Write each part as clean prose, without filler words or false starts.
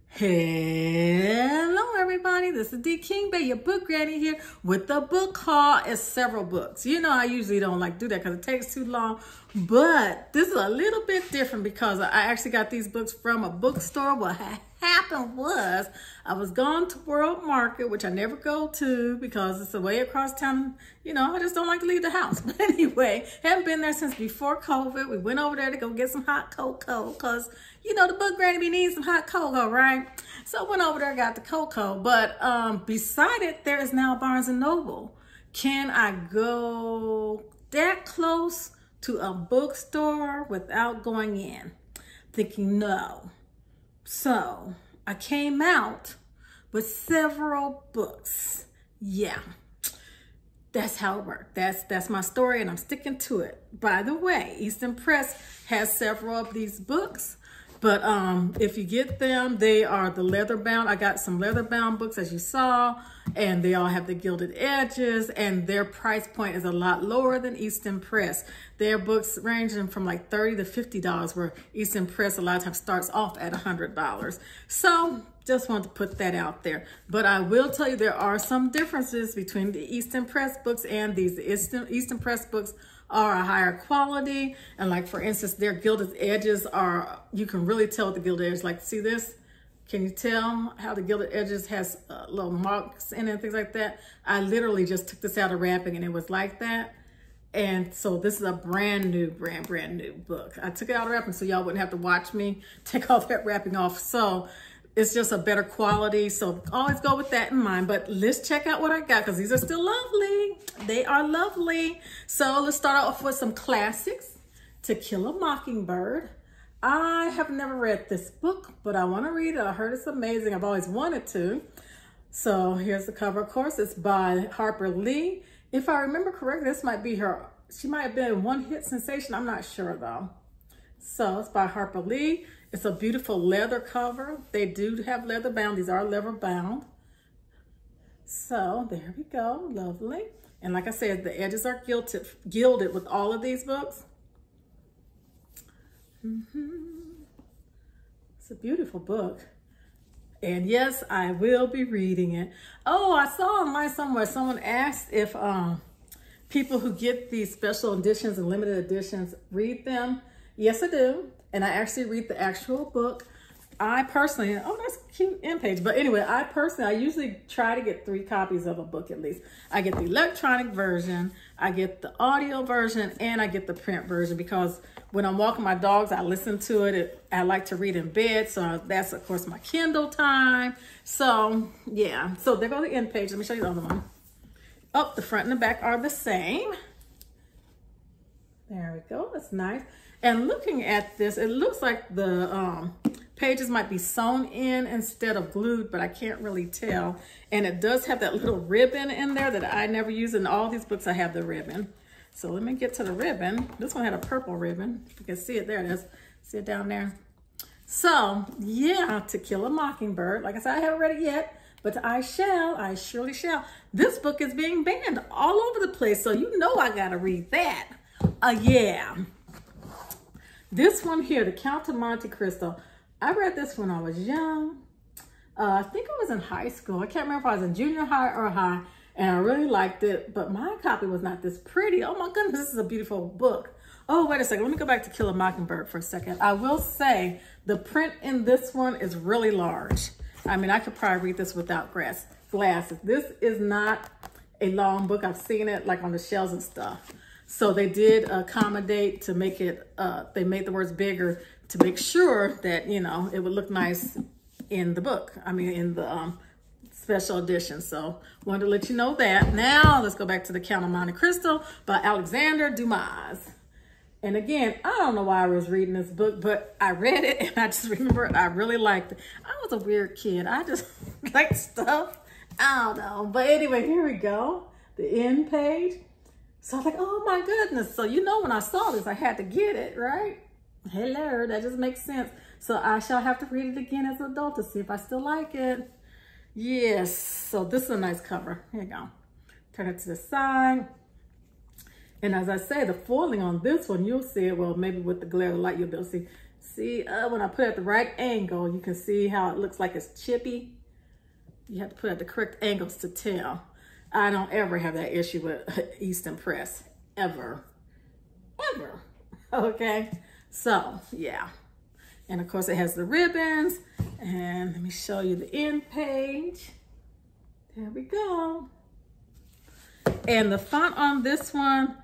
Hello everybody, this is D King Bay, your book granny here with the book haul. It's several books. You know I usually don't like to do that because it takes too long, but this is a little bit different because I actually got these books from a bookstore. What happened was I was gone to World Market, which I never go to because it's away across town. You know, I just don't like to leave the house. But anyway, haven't been there since before COVID. We went over there to go get some hot cocoa because, you know, the book granny be needing some hot cocoa, right? So I went over there, got the cocoa. But beside it, there is now Barnes & Noble. Can I go that close to a bookstore without going in? Thinking no. So I came out with several books. Yeah, that's how it worked. That's my story and I'm sticking to it. By the way, Eastern Press has several of these books, but if you get them, they are the leather bound. I got some leather bound books as you saw, and they all have the gilded edges, and their price point is a lot lower than Eastern Press. Their books ranging from like $30 to $50, where Eastern Press a lot of times starts off at $100. So just want to put that out there. But I will tell you there are some differences between the Eastern Press books and these. The Eastern Press books are a higher quality, and like for instance, their gilded edges are, you can really tell with the gilded edges. Like, see this? Can you tell how the gilded edges has little marks in it and things like that? I literally just took this out of wrapping and it was like that. And so this is a brand new book. I took it out of wrapping so y'all wouldn't have to watch me take all that wrapping off. So it's just a better quality. So always go with that in mind. But let's check out what I got because these are still lovely. They are lovely. So let's start off with some classics. To Kill a Mockingbird. I have never read this book, but I want to read it. I heard it's amazing. I've always wanted to. So here's the cover, of course. It's by Harper Lee. If I remember correctly, this might be her. She might have been one hit sensation. I'm not sure though. So it's by Harper Lee. It's a beautiful leather cover. They do have leather bound. These are leather bound. So there we go. Lovely. And like I said, the edges are gilded with all of these books. It's a beautiful book. And yes, I will be reading it. Oh, I saw online somewhere someone asked if people who get these special editions and limited editions read them. Yes, I do. And I actually read the actual book. I personally, oh, that's a cute end page. But anyway, I usually try to get 3 copies of a book at least. I get the electronic version, I get the audio version, and I get the print version because when I'm walking my dogs, I listen to it. I like to read in bed. So that's, of course, my Kindle time. So, yeah. So there go the end page. Let me show you the other one. Oh, the front and the back are the same. There we go. That's nice. And looking at this, it looks like the pages might be sewn in instead of glued, but I can't really tell. And it does have that little ribbon in there that I never use. In all these books, I have the ribbon. So let me get to the ribbon. This one had a purple ribbon. If you can see it, there it is. See it down there? So, yeah, To Kill a Mockingbird. Like I said, I haven't read it yet, but I surely shall. This book is being banned all over the place, so you know I gotta read that. Yeah. This one here, The Count of Monte Cristo. I read this when I was young. I think I was in high school. I can't remember if I was in junior high or high, and I really liked it, but my copy was not this pretty. Oh my goodness, this is a beautiful book. Oh, wait a second. Let me go back to Kill a Mockingbird for a second. I will say the print in this one is really large. I mean, I could probably read this without glasses. This is not a long book. I've seen it like on the shelves and stuff. So they did accommodate to make it, they made the words bigger to make sure that, you know, it would look nice in the book. I mean, in the special edition. So wanted to let you know that. Now let's go back to The Count of Monte Cristo by Alexander Dumas. And again, I don't know why I was reading this book, but I read it and I just remember I really liked it. I was a weird kid. I just liked stuff. I don't know. But anyway, here we go. The end page. So I was like, oh my goodness. So you know when I saw this, I had to get it, right? Hello, that just makes sense. So I shall have to read it again as an adult to see if I still like it. Yes, so this is a nice cover. Here you go. Turn it to the side. And as I say, the foiling on this one, you'll see it, well, maybe with the glare of light, you'll be able to See, when I put it at the right angle, you can see how it looks like it's chippy. You have to put it at the correct angles to tell. I don't ever have that issue with Easton Press, ever, ever. Okay, so yeah. And of course it has the ribbons, and let me show you the end page. There we go. And the font on this one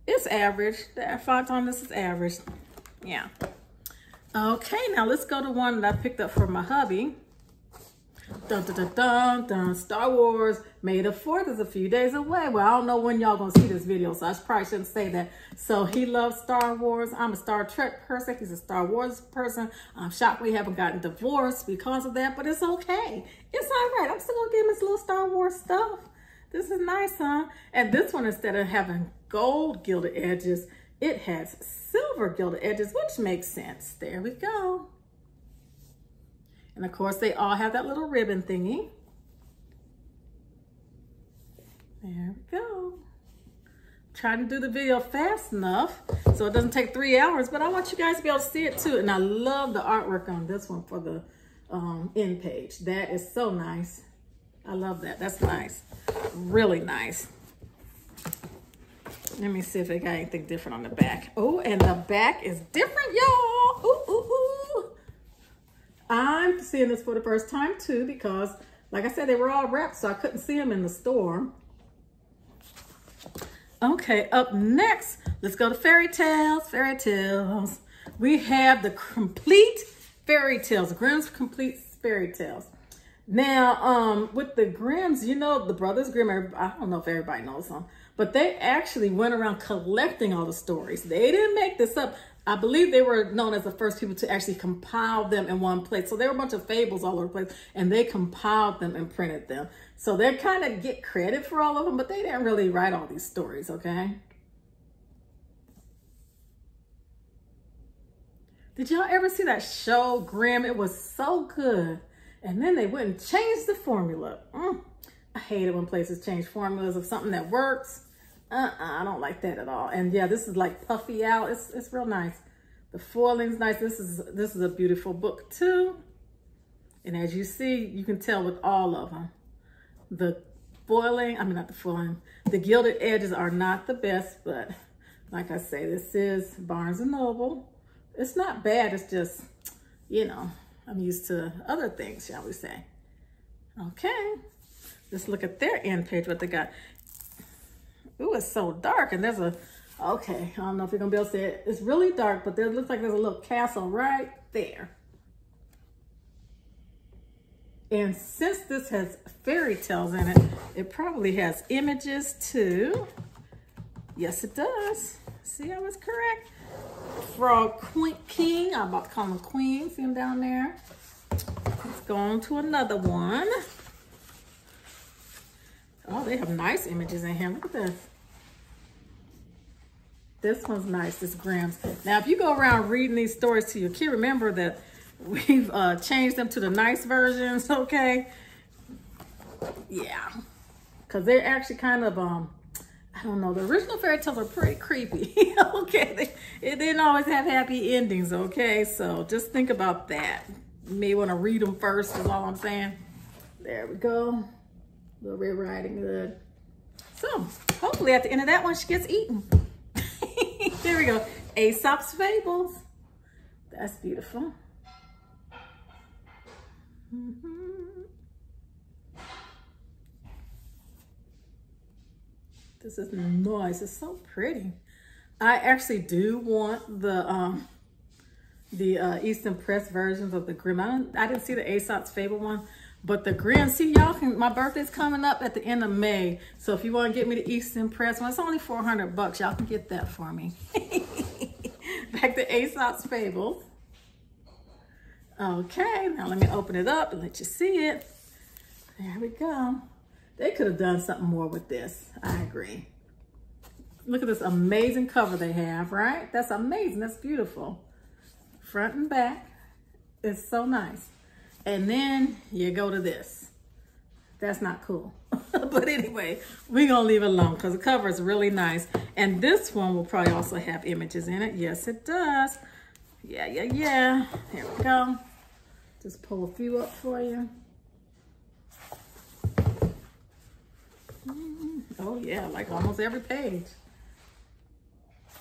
is average. The font on this is average. Yeah. Okay, now let's go to one that I picked up for my hubby. Dun, dun, dun, dun, dun. Star Wars May the 4th is a few days away. Well, I don't know when y'all gonna see this video, so I probably shouldn't say that. So he loves Star Wars. I'm a Star Trek person. He's a Star Wars person. I'm shocked we haven't gotten divorced because of that, but it's okay. It's all right. I'm still gonna give him his little Star Wars stuff. This is nice, huh? And this one, instead of having gold gilded edges, it has silver gilded edges, which makes sense. There we go. And of course, they all have that little ribbon thingy. There we go. Trying to do the video fast enough so it doesn't take 3 hours, but I want you guys to be able to see it too. And I love the artwork on this one for the end page. That is so nice. I love that. That's nice. Really nice. Let me see if they got anything different on the back. Oh, and the back is different, y'all. Ooh, ooh, ooh. I'm seeing this for the first time too, because like I said, they were all wrapped, so I couldn't see them in the store. Okay, up next, let's go to fairy tales. Fairy tales. We have the complete fairy tales, Grimm's complete fairy tales. Now, with the Grimms, you know, the Brothers Grimm, I don't know if everybody knows them, but they actually went around collecting all the stories. They didn't make this up. I believe they were known as the first people to actually compile them in one place. So there were a bunch of fables all over the place, and they compiled them and printed them. So they kind of get credit for all of them, but they didn't really write all these stories, okay? Did y'all ever see that show, Grimm? It was so good. And then they wouldn't change the formula. I hate it when places change formulas of something that works. I don't like that at all. And yeah, this is like puffy out. It's real nice. The foiling's nice. This is a beautiful book too. And as you see, you can tell with all of them. The foiling, I mean not the foiling, the gilded edges are not the best, but like I say, this is Barnes & Noble. It's not bad, it's just, you know, I'm used to other things, shall we say. Okay, let's look at their end page, what they got. Ooh, it's so dark, and there's a, okay, I don't know if you're gonna be able to see it. It's really dark, but there looks like there's a little castle right there. And since this has fairy tales in it, it probably has images too. Yes, it does. See, I was correct. Frog King, I'm about to call him Queen. See him down there? Let's go on to another one. Oh, they have nice images in here. Look at this. This one's nice, this Grimm's. Now, if you go around reading these stories to your kid, remember that we've changed them to the nice versions, okay? Yeah, because they're actually kind of, I don't know, the original fairy tales are pretty creepy, okay? It didn't always have happy endings, okay? So just think about that. You may want to read them first, is all I'm saying. There we go. Little Red Riding Hood. So hopefully at the end of that one, she gets eaten. There we go. Aesop's Fables. That's beautiful. This is nice. It's so pretty. I actually do want the Easton Press versions of the Grimm. I didn't see the Aesop's Fable one, but the Grimm. See, y'all can. My birthday's coming up at the end of May, so if you want to get me the Easton Press one, it's only $400. Y'all can get that for me. Back to Aesop's Fables. Okay, now let me open it up and let you see it. There we go. They could have done something more with this. I agree. Look at this amazing cover they have, right? That's amazing. That's beautiful. Front and back. It's so nice. And then you go to this. That's not cool. But anyway, we're going to leave it alone because the cover is really nice. And this one will probably also have images in it. Yes, it does. Yeah. Here we go. Just pull a few up for you. Oh yeah, like almost every page.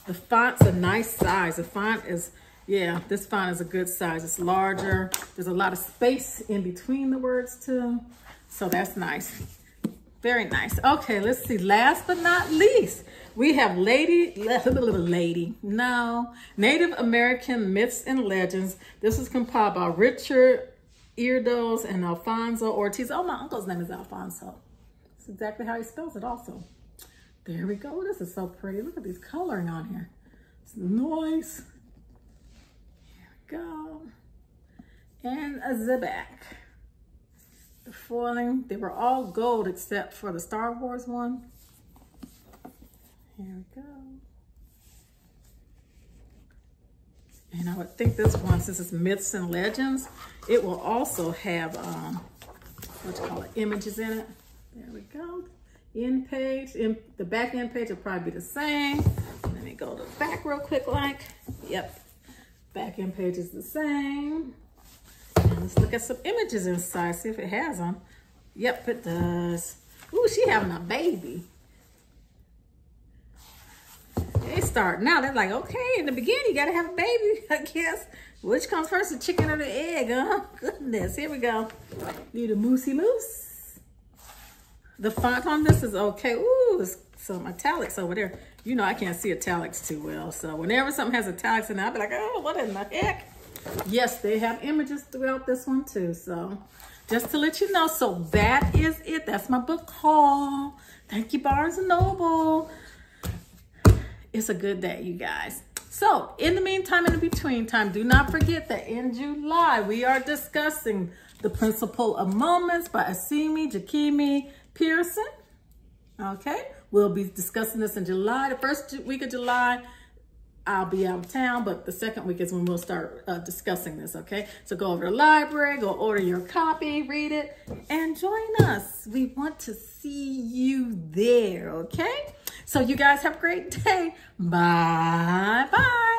The font's a nice size. The font is, yeah, this font is a good size. It's larger. There's a lot of space in between the words too. So that's nice. Very nice. Okay, let's see. Last but not least, we have Native American Myths and Legends. This was compiled by Richard Eardos and Alfonso Ortiz. Oh, my uncle's name is Alfonso. That's exactly how he spells it also. There we go. This is so pretty. Look at these coloring on here. It's nice. Here we go. And the back. The foiling. They were all gold except for the Star Wars one. Here we go. And I would think this one, since it's Myths and Legends, it will also have, images in it. There we go. End page, the back end page will probably be the same. Let me go to the back real quick Yep, back end page is the same. And let's look at some images inside, see if it has them. Yep, it does. Ooh, she having a baby. They start now, they're like, okay, in the beginning, you gotta have a baby, I guess. Which comes first, the chicken or the egg, huh? Goodness, here we go. Little moosey moose. The font on this is okay. Ooh, there's some italics over there. You know, I can't see italics too well. So whenever something has italics in it, I'll be like, oh, what in the heck? Yes, they have images throughout this one too. So just to let you know, so that is it. That's my book haul. Thank you, Barnes & Noble. It's a good day, you guys. So in the meantime, in the between time, do not forget that in July, we are discussing The Principle of Moments by Asimi Jakimi Pearson. Okay, we'll be discussing this in July. The first week of July, I'll be out of town, but the second week is when we'll start discussing this, okay? So go over to the library, go order your copy, read it, and join us. We want to see you there, okay? So you guys have a great day. Bye-bye.